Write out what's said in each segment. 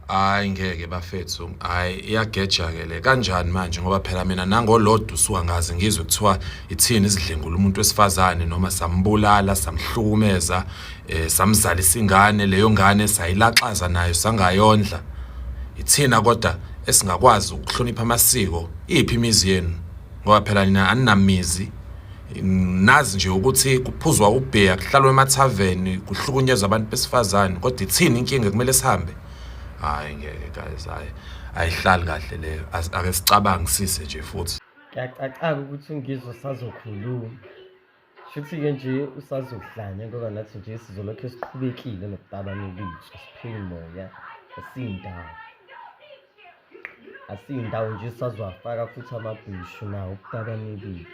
Hayi ngeke bafethu, hayi iyageja ke le kanjani manje ngoba phela mina nangolodwa usuka ngazi ngizwe kuthiwa ithini izidlengula umuntu wesifazane noma sambulala samhlukumeza samzalisa ingane leyo ngane sayilaxaza nayo sangayondla. Ithina kodwa esingakwazi ukuhlonipha amasiko iphi imizi yenu ngoba phela nina aninamizi. Nazi nje ukuthi kuphuzwa ubheya kuhlalwe emathaveni kuhlukunyezwa abantu besifazane kodwa ithini inkinga kumele sihambe. Hayi ngeke guys, hayi ayihlali kahle leyo, ake sicabangisise nje futhi. Ngiyacacanga ukuthi ungizwe sazokhuluma shuthi-ke nje usazohlanya ngoba nathi nje sizolokhu siqhubekile nokutabana kwethu siphile moya asiyindawo nje sazwafaka futhi amabhishu nawo ukutabana kwethu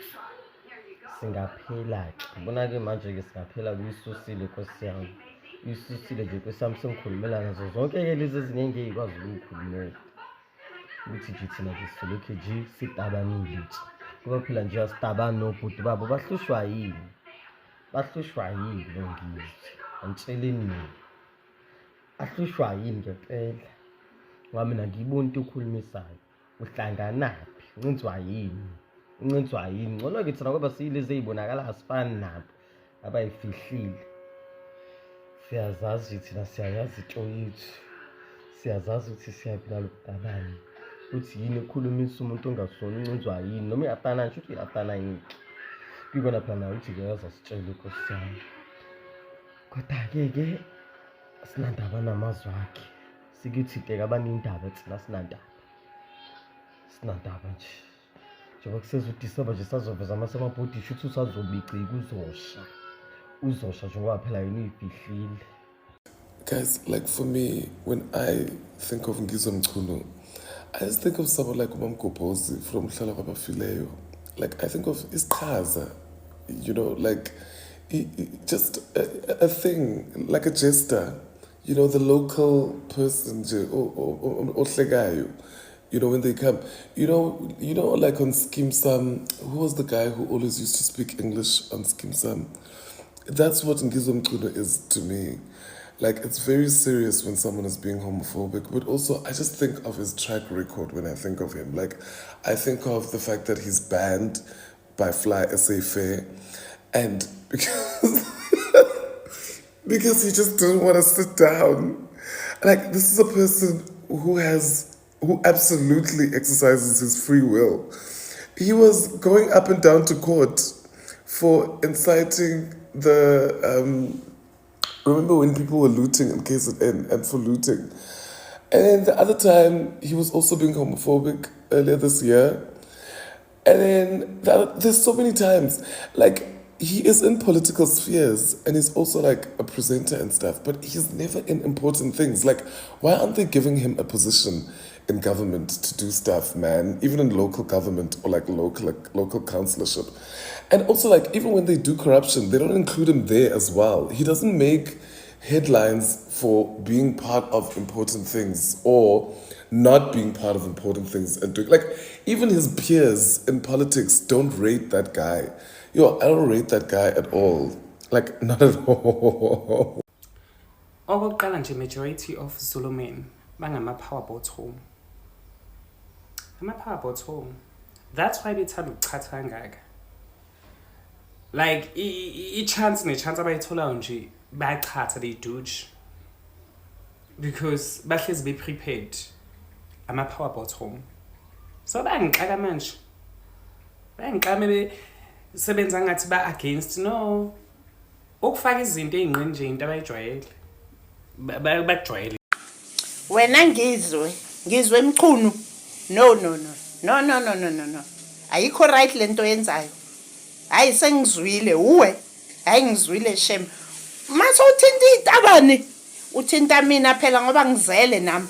singaphela-ke ubona-ke manje-ke singaphela kuyisusile Nkosi yami isusile nje Nkosi yami sengikhulumela nazo zonke-ke lezi ezingeke ngiyikwazi ukuyikhulumela ukuthi nje thina nje silokhu nje sitabanile nje ngoba phela nje asitabani nobhuti babo bahlushwa yini lo ngizwe antsheleni mina ahlushwa yini ngempela ngoba mina ngiyibona into ukhulumisayo uhlanganaphi uncinzwa yini ngcono-ke thina ngoba siyilezi ey'bonakala asifani nabo abayifihlile siyazazi thina siyayazi into yethu siyazazi ukuthi siyaphi nalokutabani ukuthi yini ekhulumisa umuntu ongasona uncinzwa yini noma iyatanani shuthi iyatana yinki kuyikona phela nawe ukuthi-ke yazasitshela Nkosi yami kodwa-ke sinandaba namazwi akhe sikithi-ke abanindaba thina sinandaba nje njengoba kusezudiseba nje sazoveza amasamabhodi shuthi usazobicika uzosha njengoba phela yena uyifihlile. Guys, like for me, when I think of Ngizwe Mchunu, I just think of someone like Umamgobhozi from Hlala Babafileyo. Like I think of Isqhaza, you know, like just a thing, like a jester, you know, the local person, Ohlegayo, you know, when they come, you know, like on Skeem Sam, who was the guy who always used to speak English on Skeem Sam? That's what Ngizwe Mchunu is to me. Like, it's very serious when someone is being homophobic, but also I just think of his track record when I think of him. Like, I think of the fact that he's banned by Fly SA Fair, and because he just didn't want to sit down. Like, this is a person who absolutely exercises his free will. He was going up and down to court for inciting the remember when people were looting in KZN and for looting? And then the other time, he was also being homophobic earlier this year. And then there's so many times, like, he is in political spheres and he's also like a presenter and stuff, but he's never in important things. Like, why aren't they giving him a position in government to do stuff, man? Even in local government or like local councillorship. And also, like, even when they do corruption, they don't include him there as well. He doesn't make headlines for being part of important things or not being part of important things. And like, even his peers in politics don't rate that guy. Yo, I don't rate that guy at all. Like, not at all. Okokuqala nje majority of Zulu men bangama-power bottom. Ama-power bottom. That's why bethanda ukuchatha kangaka. Like, i-chance abayitholayo nje bayachatha, they douche. Because bahlezi be-prepared. Ama-power bottom. So bayangixaka manje. Bayangixaka sebenza ngathi ba-against. No. Ukufaka izinto ey'nqeni nje into abayijwayele. Bakujwayele. Wena ngizwe Mchunu. No. Ayikho right lento yenzayo. Hayi sengizwile hayi ngizwile shem. Mase uthinta itabane. Uthinta mina phela ngoba ngizele nami.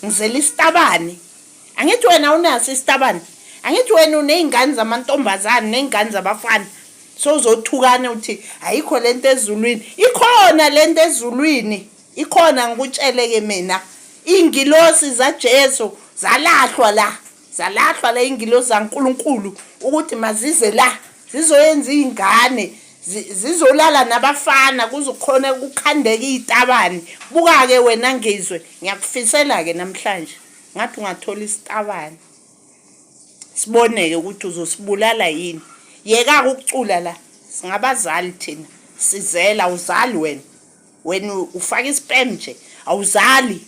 Ngizela isitabane. Angithi wena unaso isitabane. Angithi wena unezingane zamantombazane nezingane zabafana. So uzothukane uthi ayikho lento ezulwini. Ikhona lento ezulwini. Ikhona ngikutsheleke mina. Ingilosi zaJesu zalahlwa la ingilosi zaNkulunkulu ukuthi mazize la zizoyenza izingane zizolala nabafana kuzokhona ukukhandeka izitabane. Buka ke wena ngizwe ngiyakufisela ke namhlanje ngathi ungathola isitabane. Siboneke ukuthi uzosibulala yini. Yeka ukucula la. Singabazali thina. Sizela awuzali wena ufaka ispam nje awuzali.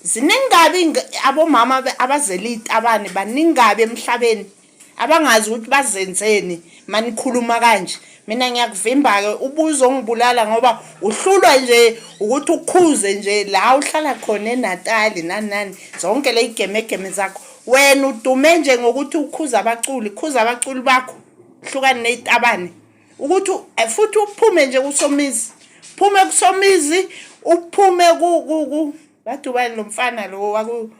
Ziningabi abomama abazela izitabane baningabi emhlabeni abangazi ukuthi bazenzeni manikhuluma kanje. Mina ngiyakuvimba ke ubuzo ngibulala ngoba uhlulwa nje ukuthi ukhuze nje la uhlala khona eNatali nani zonke le igemegeme zakho. Wena udume nje ngokuthi ukhuza abaculi bakho hlukane nezitabane ukuthi futhi uphume nje kusomizi. Phume kusomizi uphume ku bathu bani lo mfana lo waku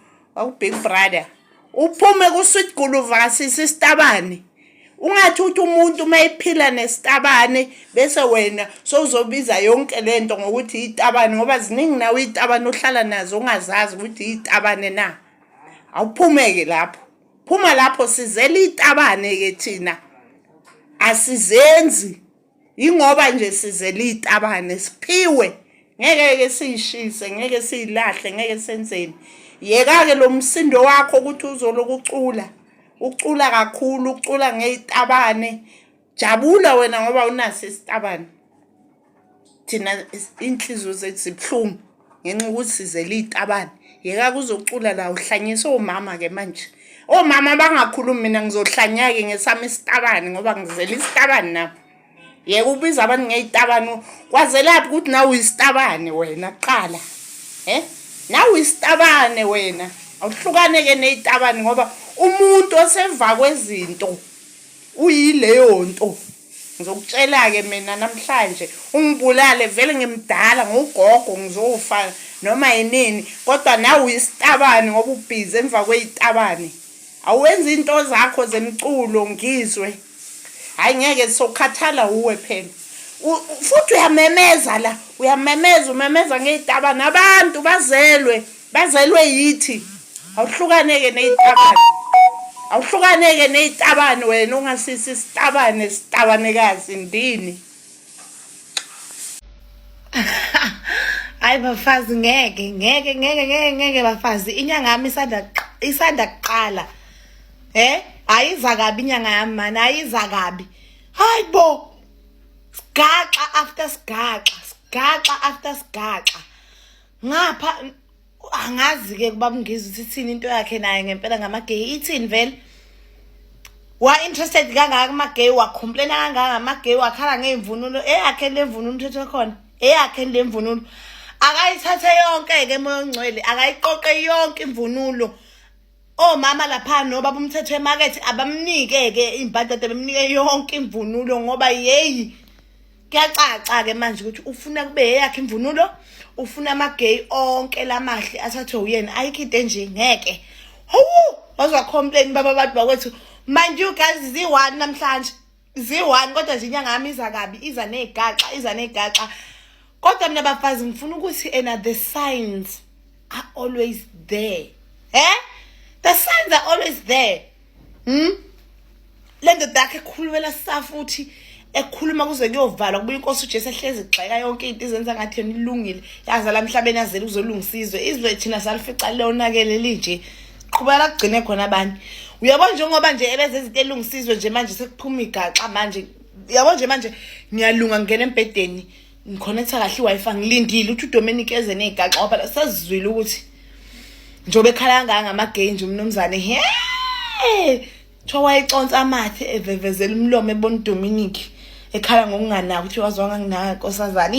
Big Brother. Uphume ku Sweet Guluva sisitabane. Ungathi uthi umuntu mayiphila nesitabane bese wena sozobiza yonke lento ngokuthi izitabane ngoba ziningi nawe izitabane ohlala nazo ungazazi ukuthi izitabane na. Awuphumeke lapho. Phuma lapho sizela izitabane ke thina. Asizenzi. Ingoba nje sizela izitabane siphiwe. Ngeke ke siyishise, ngeke siyilahle, ngeke senzeni. Yeka ke lo msindo wakho ukuthi uzolokucula. Ucula kakhulu, ucula ngezitabane. Jabula wena ngoba unaso isitabane. Thina inhliziyo zethu zibhlungu ngenxa ukuthi sizela izitabane. Yeka kuzocula la uhlanyisa omama ke manje. Omama bangakhulumi mina ngizohlanya ke ngesami isitabane ngoba ngizela isitabane na. Yeka ubiza abantu ngezitabane kwazelaphi ukuthi nawe uyisitabane wena qala. Nawe uyisitabane wena. Awuhlukane ke nezitabane ngoba umuntu oseva kwezinto uyileyo nto. Ngizokutshela ke mina namhlanje ungibulale vele ngimdala ngogogo ngizofa noma yinini kodwa nawe uyisitabane ngoba ubhizi emva kwezitabane. Awenzi into zakho zemculo ngizwe. Hayi ngeke sokhathala uwe phela. Futhi uyamemeza la, umemeza ngezitabane abantu bazelwe yithi. Awuhlukaneke nezitabane. Awuhlukaneke nezitabane wena ungasisi isitabanekazi ndini. Hayi bafazi ngeke bafazi inyanga yami isanda kuqala. Ayiza kabi inyanga yami man ayiza kabi. Hayibo. Sigaxa after sigaxa. Ngapha angazi ke kubaba ngizwe sithini into yakhe naye ngempela ngamagay ithini vele. Wa interested kangaka kumagay wa complain kangaka ngamagay wakhala ngeimvunulo eyakhe lemvunulo umthetho khona. Eyakhe lemvunulo akayithathe yonke ke moyo ngcwele akayiqoqe yonke imvunulo. Omama lapha no baba umthetho emarket abamnike ke imbadada bemnike yonke imvunulo ngoba yeyi kuyacaca ke manje ukuthi ufuna kube yakhe imvunulo ufuna amagay onke lamahle athathwe uyena ayikhide nje ngeke. Wazwa complain baba abantu bakwethu manje you guys zi1 namhlanje zi1 kodwa inyanga yami iza kabi iza negaxa kodwa mina bafazi ngifuna ukuthi the signs are always there. The signs are always there. Lento dakhe ekhulumela safuthi ekhuluma kuze kuyovalwa kubuya inkosi uJesu ehlezi igxeka yonke into izenza ngathi yena ilungile yazala emhlabeni azela uzolungisizwe izwe thina salifica leonakele linje qhubeka kugcine khona abantu uyabona njengoba nje ebeze izinto elungisizwe nje manje sekuphuma igaxa manje uyabona nje manje ngiyalunga ngena embedeni ngiconnecta kahle iWi-Fi ngilindile ukuthi uDominic eze nezigaxa ngoba phela sezizwile ukuthi njobe ekhala kangaka ngamagay nje umnomzane Tho wayiconsa amathe evevezela umlomo ebona uDominic ekhala ngokunganaka ukuthi wazwanga nginaka nkosazana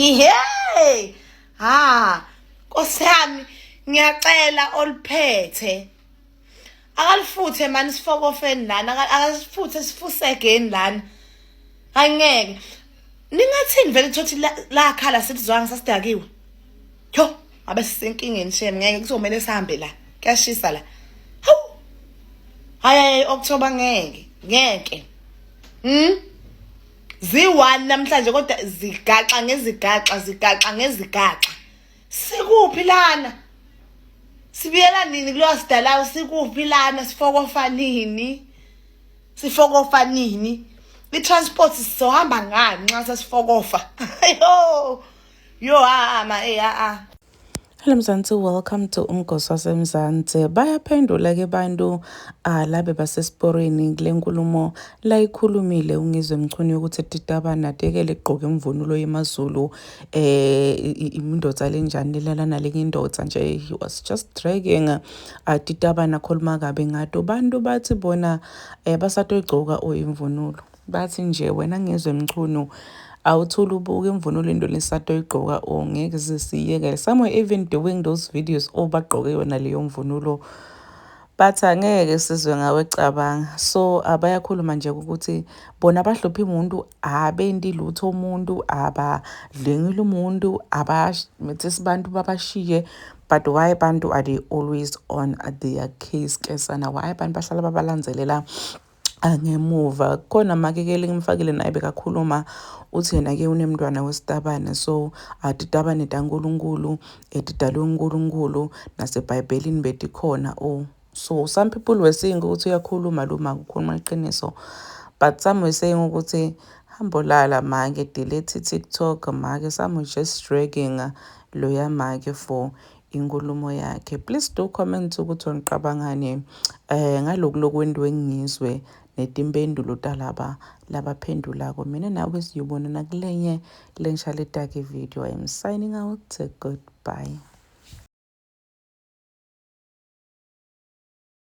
Nkosi yami ngiyacela oliphethe akalifuthe mani sifokofeni lana akalifuthe sifusegeni lana angeke ningathini vele thothi la khala sithizwanga sasidakiwe abe sisenkingeni shem ngeke kuzomela sihambe la kuyashisa la hayi October ngeke zi1 namhlanje kodwa zigaxa ngezigaxa sikuphi lana sibiyela nini kulo sidalayo sikuphi lana sifokofa nini I-transport sizohamba ngani nxa sesifokofa yo Hello Mzansi, welcome to Umgosi waseMzansi. Bayaphendula-ke bantu labe basesporeni kule nkulumo la ikhulumile uNgizwe Mchunu yokuthi Titabana tekele egqoke imvunulo yemaZulu indoda lenjani lalana lenye indoda nje. He was just dragging Titabana khuluma kabi ngato bantu bathi bona basatoyigcoka imvunulo bathi nje wena Ngizwe Mchunu awuthula ubuke imvunulo into lesatoyigcoka ngeke sisiyekele. Some were even doing those videos bagqoke yona leyo mvunulo but angeke sizwe ngawe cabanga. So abayakhuluma nje ukuthi bona bahlupha umuntu abendi lutho umuntu abadlengile umuntu abamethi sibantu babashiye. But why bantu are they always on their case kesana? Why bantu bahlala babalanzelela angemuva? Khona makekele ngimfakile naye bekakhuluma uthi yena ke unemntwana wesitabane, so Titabane taNkulunkulu edidalwe uNkulunkulu naseBhayibhelini bethi khona so some people were saying ukuthi uyakhuluma luma kukhuluma iqiniso, but some were saying ukuthi hambolala make delete TikTok make, some were just dragging loya make for inkulumo yakhe. Please do comment ukuthi oniqabangani ngaloku lokwenziwe ngizwe netimpendulo talaba labaphendulako. Mina nawe siyobonana kulenye lensha letake video. I am signing out. Goodbye.